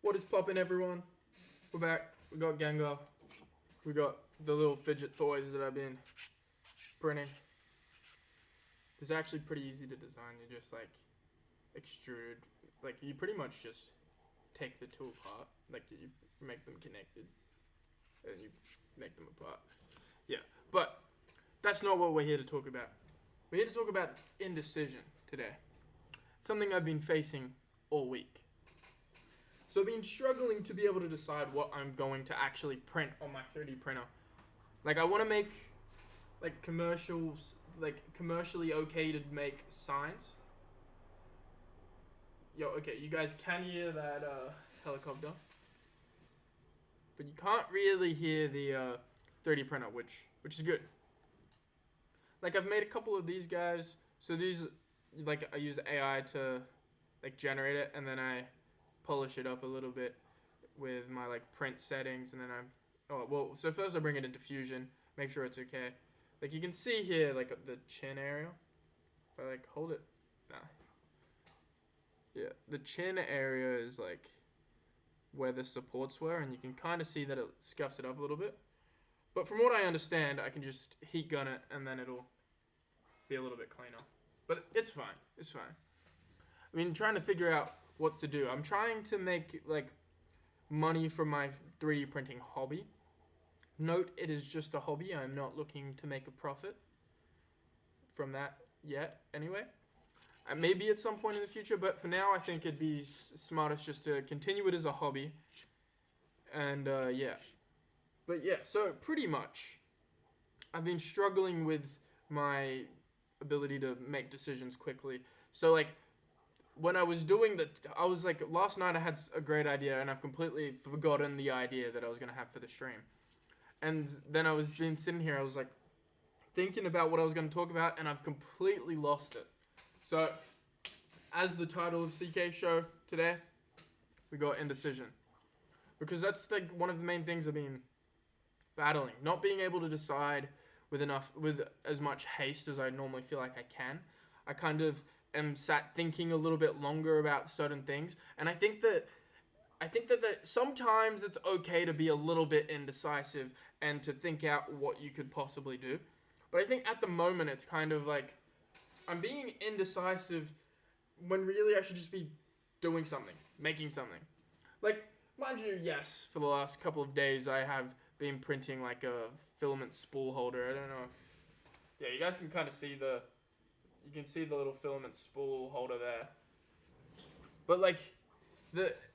What is poppin', everyone? We're back. We got Gengar. We got the little fidget toys that I've been printing. It's actually pretty easy to design. You just like extrude, like you pretty much just take the two apart, like you make them connected, and you make them apart. Yeah, but that's not what we're here to talk about. We're here to talk about indecision today. Something I've been facing all week. So I've been struggling to be able to decide what I'm going to actually print on my 3D printer. Like I want to make like commercially okay to make signs. Yo, okay, you guys can hear that helicopter, but you can't really hear the 3D printer, which is good. Like I've made a couple of these guys. So these, like I use AI to like generate it, and then I polish it up a little bit with my like print settings, and then so first I bring it into Fusion, make sure it's okay. Like you can see here, like the chin area. If I like hold it, yeah, the chin area is like where the supports were, and you can kind of see that it scuffs it up a little bit. But from what I understand, I can just heat gun it, and then it'll be a little bit cleaner. But it's fine. It's fine. I mean, trying to figure out what to do. I'm trying to make like money from my 3D printing hobby. Note, it is just a hobby. I'm not looking to make a profit from that yet, anyway. Maybe at some point in the future, but for now I think it'd be smartest just to continue it as a hobby. And yeah. But yeah, so pretty much I've been struggling with my ability to make decisions quickly. So like when I was doing I was like, last night I had a great idea, and I've completely forgotten the idea that I was going to have for the stream. And then I was been sitting here, I was like thinking about what I was going to talk about, and I've completely lost it. So, as the title of CK show today, we got indecision. Because that's like one of the main things I've been battling. Not being able to decide with as much haste as I normally feel like I can. I kind of am sat thinking a little bit longer about certain things, and I think that sometimes it's okay to be a little bit indecisive and to think out what you could possibly do. But I think at the moment it's kind of like I'm being indecisive when really I should just be doing something, making something. Like, mind you, yes, for the last couple of days I have been printing like a filament spool holder. I don't know if, yeah, you guys can kind of see you can see the little filament spool holder there. But like,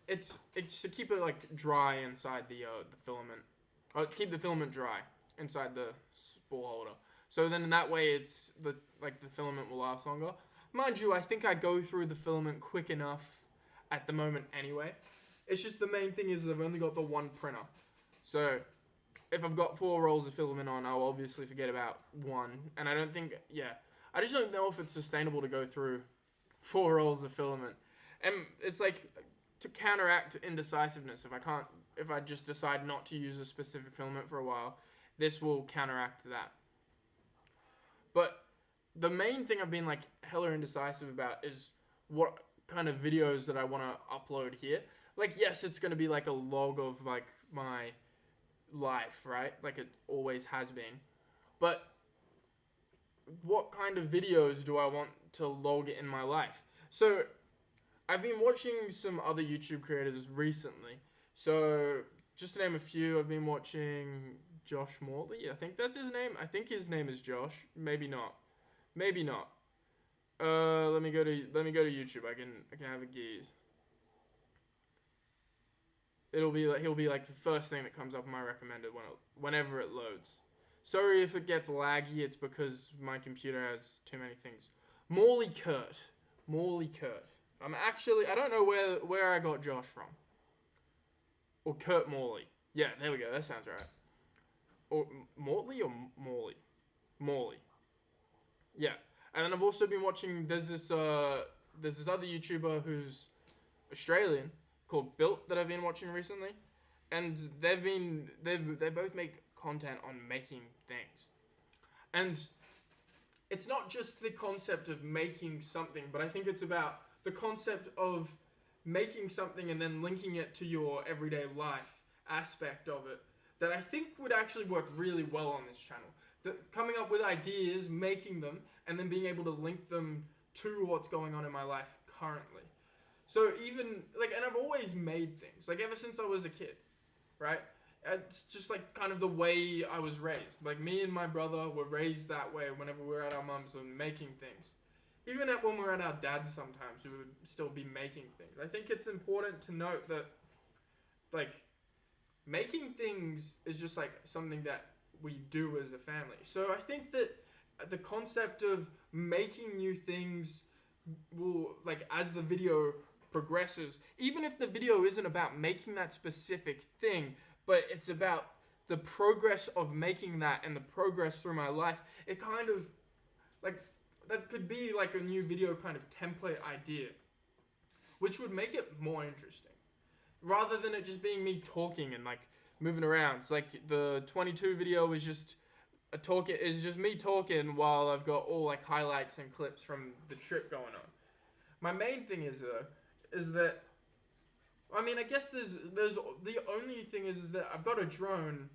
it's to keep it like dry inside the filament, or keep the filament dry inside the spool holder. So then in that way, the filament will last longer. Mind you, I think I go through the filament quick enough at the moment anyway. It's just the main thing is I've only got the one printer. So if I've got 4 rolls of filament on, I'll obviously forget about one. And I don't think, I just don't know if it's sustainable to go through 4 rolls of filament. And it's like to counteract indecisiveness. If I just decide not to use a specific filament for a while, this will counteract that. But the main thing I've been like hella indecisive about is what kind of videos that I want to upload here. Like, yes, it's going to be like a log of like my life, right? Like it always has been. But what kind of videos do I want to log in my life? So I've been watching some other YouTube creators recently. So just to name a few, I've been watching Josh Morley. I think that's his name. I think his name is Josh. Maybe not. Maybe not. Let me go to YouTube. I can have a gaze. He'll be like the first thing that comes up in my recommended whenever it loads. Sorry if it gets laggy. It's because my computer has too many things. Morley Kurt. I don't know where I got Josh from. Or Kurt Morley. Yeah, there we go. That sounds right. Or Morley or Morley? Morley. Yeah. And then I've also been watching, there's this other YouTuber who's Australian called Built that I've been watching recently. And they both make content on making things. And it's not just the concept of making something, but I think it's about the concept of making something and then linking it to your everyday life aspect of it that I think would actually work really well on this channel. Coming up with ideas, making them, and then being able to link them to what's going on in my life currently. So even, like, and I've always made things, like ever since I was a kid, right? It's just like kind of the way I was raised. Like me and my brother were raised that way whenever we were at our mum's and making things. Even when we were at our dad's sometimes, we would still be making things. I think it's important to note that, like, making things is just like something that we do as a family. So I think that the concept of making new things will, like, as the video progresses, even if the video isn't about making that specific thing, but it's about the progress of making that and the progress through my life, it kind of, like, that could be like a new video kind of template idea, which would make it more interesting. Rather than it just being me talking and like moving around. It's like the 22 video is just me talking while I've got all like highlights and clips from the trip going on. My main thing is that, I mean, I guess there's the only thing is that I've got a drone,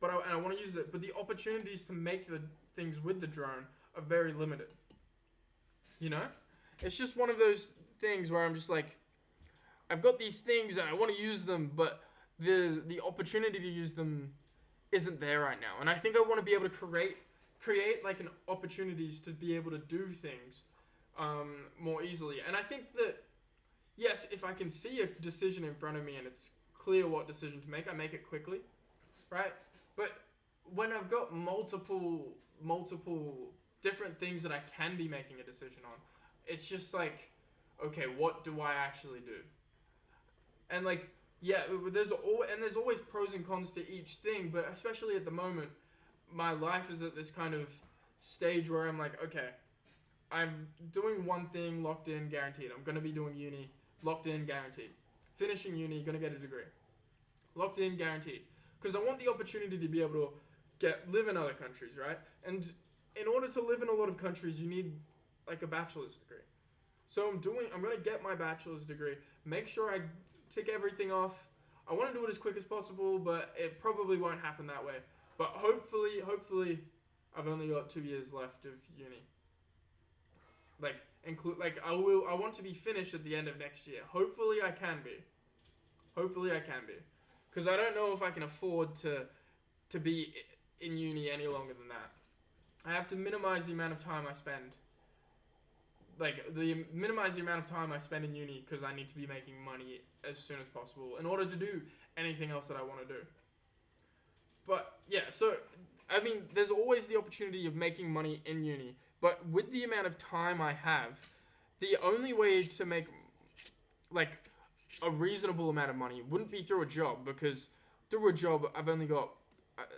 but I want to use it, but the opportunities to make the things with the drone are very limited. You know? It's just one of those things where I'm just like, I've got these things and I want to use them, but the opportunity to use them isn't there right now. And I think I want to be able to create like an opportunities to be able to do things more easily. And I think that, yes, if I can see a decision in front of me and it's clear what decision to make, I make it quickly, right? But when I've got multiple different things that I can be making a decision on, it's just like, okay, what do I actually do? And like, yeah, there's always pros and cons to each thing, but especially at the moment, my life is at this kind of stage where I'm like, okay, I'm doing one thing, locked in, guaranteed. I'm going to be doing uni, locked in, guaranteed. Finishing uni, going to get a degree. Locked in, guaranteed. Because I want the opportunity to be able to live in other countries, right? And in order to live in a lot of countries, you need like a bachelor's degree. So I'm going to get my bachelor's degree, make sure I tick everything off. I want to do it as quick as possible, but it probably won't happen that way. But hopefully, I've only got 2 years left of uni. I want to be finished at the end of next year. Hopefully I can be. Because I don't know if I can afford to be in uni any longer than that. I have to minimize the amount of time I spend. Minimize the amount of time I spend in uni because I need to be making money as soon as possible in order to do anything else that I want to do. But yeah, so I mean, there's always the opportunity of making money in uni, But with the amount of time I have, the only way to make like a reasonable amount of money wouldn't be through a job, because through a job I've only got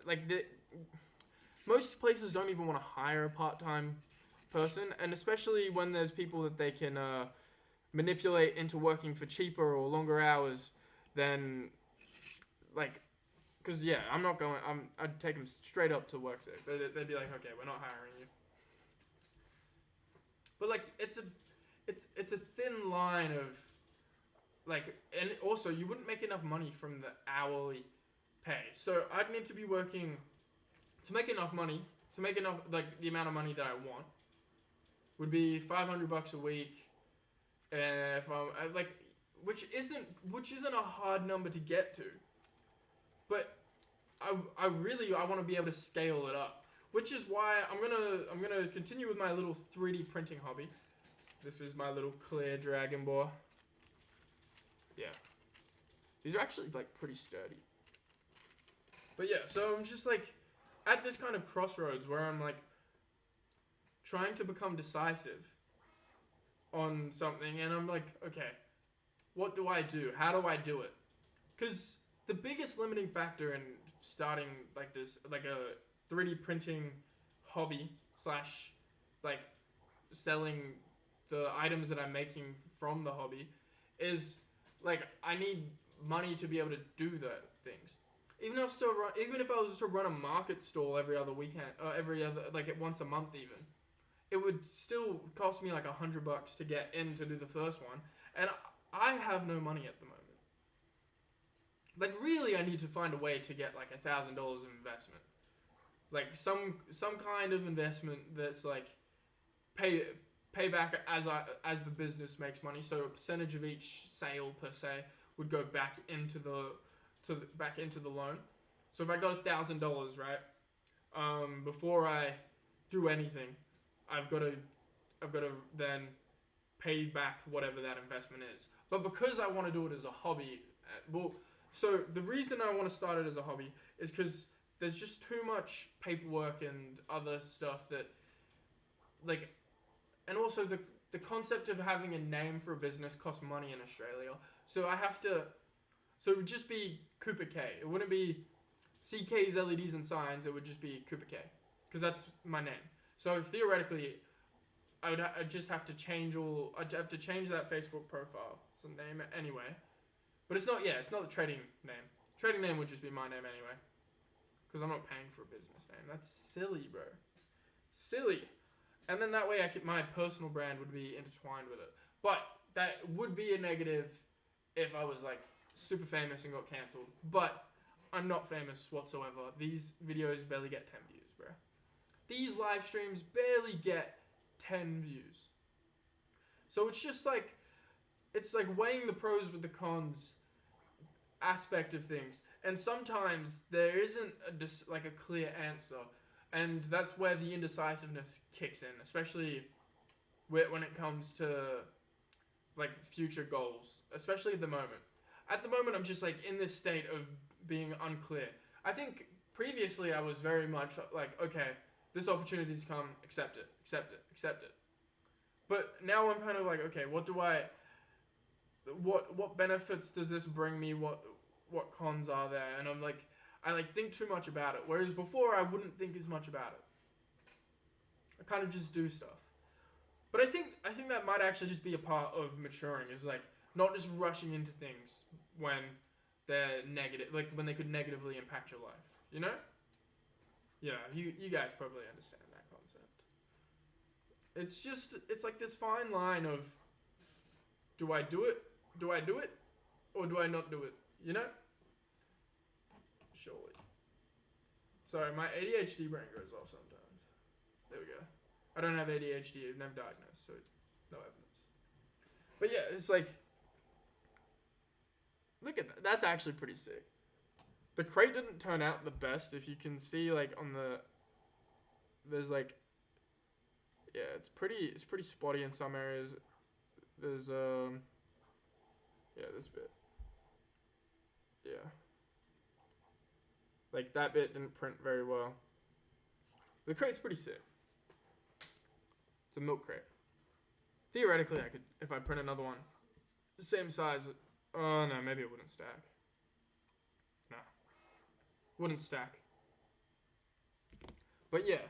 like the most places don't even want to hire a part-time person, and especially when there's people that they can manipulate into working for cheaper or longer hours, then like, because yeah, I'm not going. I'd take them straight up to work sick. They'd be like, okay, we're not hiring you. But like, it's a thin line of like, and also you wouldn't make enough money from the hourly pay. So I'd need to be working to make enough money, to make enough, like the amount of money that I want would be $500 a week. And if I'm like, which isn't a hard number to get to, but I want to be able to scale it up, which is why I'm gonna continue with my little 3D printing hobby. This is my little clear dragon boar. Yeah, these are actually like pretty sturdy. But yeah, so I'm just like at this kind of crossroads where I'm like trying to become decisive on something, and I'm like, okay, what do I do? How do I do it? Because the biggest limiting factor in starting like this, like a 3D printing hobby slash like selling the items that I'm making from the hobby, is like I need money to be able to do the things. Even if I was to run a market stall every other weekend, or every other like once a month even, it would still cost me like $100 to get in to do the first one, and I have no money at the moment. Like really, I need to find a way to get like $1,000 of investment, like some kind of investment that's like pay back as the business makes money. So a percentage of each sale per se would go back into the loan. So if I got $1,000, right, before I do anything, I've got to then pay back whatever that investment is. But because I want to do it as a hobby, so the reason I want to start it as a hobby is because there's just too much paperwork and other stuff that, like, and also the concept of having a name for a business costs money in Australia. So so it would just be Cooper K. It wouldn't be CK's LEDs and Signs. It would just be Cooper K, because that's my name. So theoretically, I'd just have to change I'd have to change that Facebook profile name anyway. But it's not the trading name. Trading name would just be my name anyway, because I'm not paying for a business name. That's silly, bro. Silly. And then that way my personal brand would be intertwined with it. But that would be a negative if I was like super famous and got cancelled. But I'm not famous whatsoever. These videos barely get 10 views, bro. These live streams barely get 10 views. So it's just like, it's like weighing the pros with the cons aspect of things. And sometimes there isn't a clear answer. And that's where the indecisiveness kicks in, especially when it comes to like future goals, especially at the moment. At the moment, I'm just like in this state of being unclear. I think previously I was very much like, okay, this opportunity's come, accept it, accept it, accept it. But now I'm kind of like, okay, what benefits does this bring me? What cons are there? And I'm like, I like think too much about it. Whereas before I wouldn't think as much about it. I kind of just do stuff. But I think that might actually just be a part of maturing, is like not just rushing into things when they're negative, like when they could negatively impact your life. You know? Yeah, you guys probably understand that concept. It's like this fine line of, do I do it? Do I do it? Or do I not do it? You know? Surely. Sorry, my ADHD brain goes off sometimes. There we go. I don't have ADHD, I've never diagnosed, so no evidence. But yeah, it's like, look at that. That's actually pretty sick. The crate didn't turn out the best. If you can see, like on there's like, yeah, it's pretty spotty in some areas. There's yeah, this bit, yeah, like that bit didn't print very well. The crate's pretty sick. the milk crate. Theoretically, I could, if I print another one, the same size. Oh no, maybe it wouldn't stack. No, wouldn't stack. But yeah,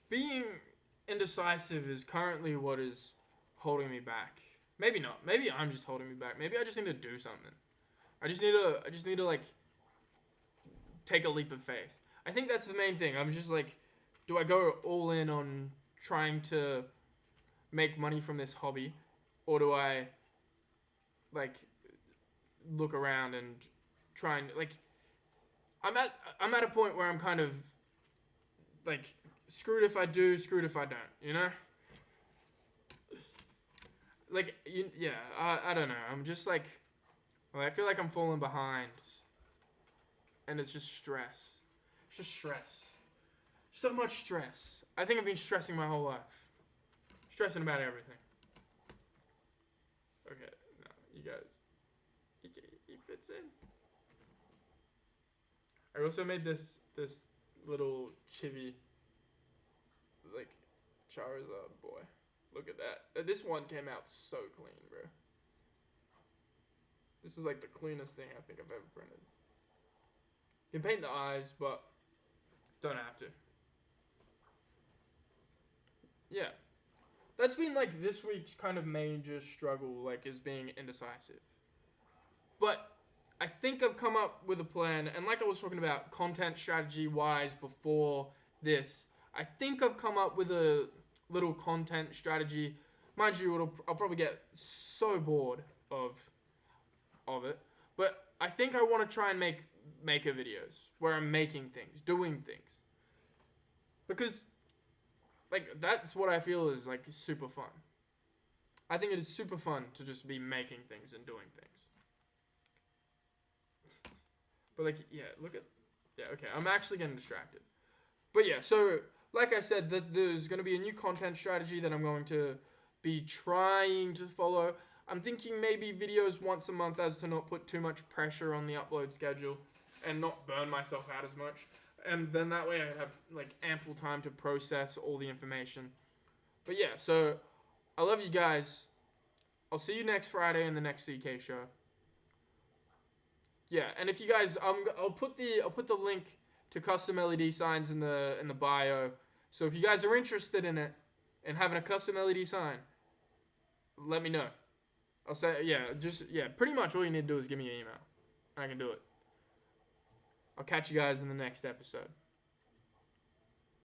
being indecisive is currently what is holding me back. Maybe not. Maybe I'm just holding me back. Maybe I just need to do something. I just need to like take a leap of faith. I think that's the main thing. I'm just like, do I go all in on trying to make money from this hobby, or do I like look around and try and like I'm at a point where I'm kind of like screwed if I do, screwed if I don't, you know? Like I don't know. I'm just like I feel like I'm falling behind, and it's just stress. It's just stress. So much stress. I think I've been stressing my whole life. Stressing about everything. Okay, no, you guys. He fits in. I also made this little chibi, like, Charizard boy. Look at that. This one came out so clean, bro. This is like the cleanest thing I think I've ever printed. You can paint the eyes, but don't have to. Yeah. That's been like this week's kind of major struggle, like, is being indecisive. But I think I've come up with a plan, and like I was talking about content strategy wise before this, I think I've come up with a little content strategy. Mind you, I'll probably get so bored of it, but I think I want to try and make maker videos where I'm making things, doing things, because like that's what I feel is like super fun. I think it is super fun to just be making things and doing things. But like, okay, I'm actually getting distracted. But yeah, so like I said, there's going to be a new content strategy that I'm going to be trying to follow. I'm thinking maybe videos once a month, as to not put too much pressure on the upload schedule and not burn myself out as much. And then that way I have like ample time to process all the information. But yeah, so I love you guys. I'll see you next Friday in the next CK show. Yeah, and if you guys, I'll put the link to custom LED signs in the bio. So if you guys are interested in it and having a custom LED sign, let me know. I'll say pretty much all you need to do is give me an email. I can do it. I'll catch you guys in the next episode.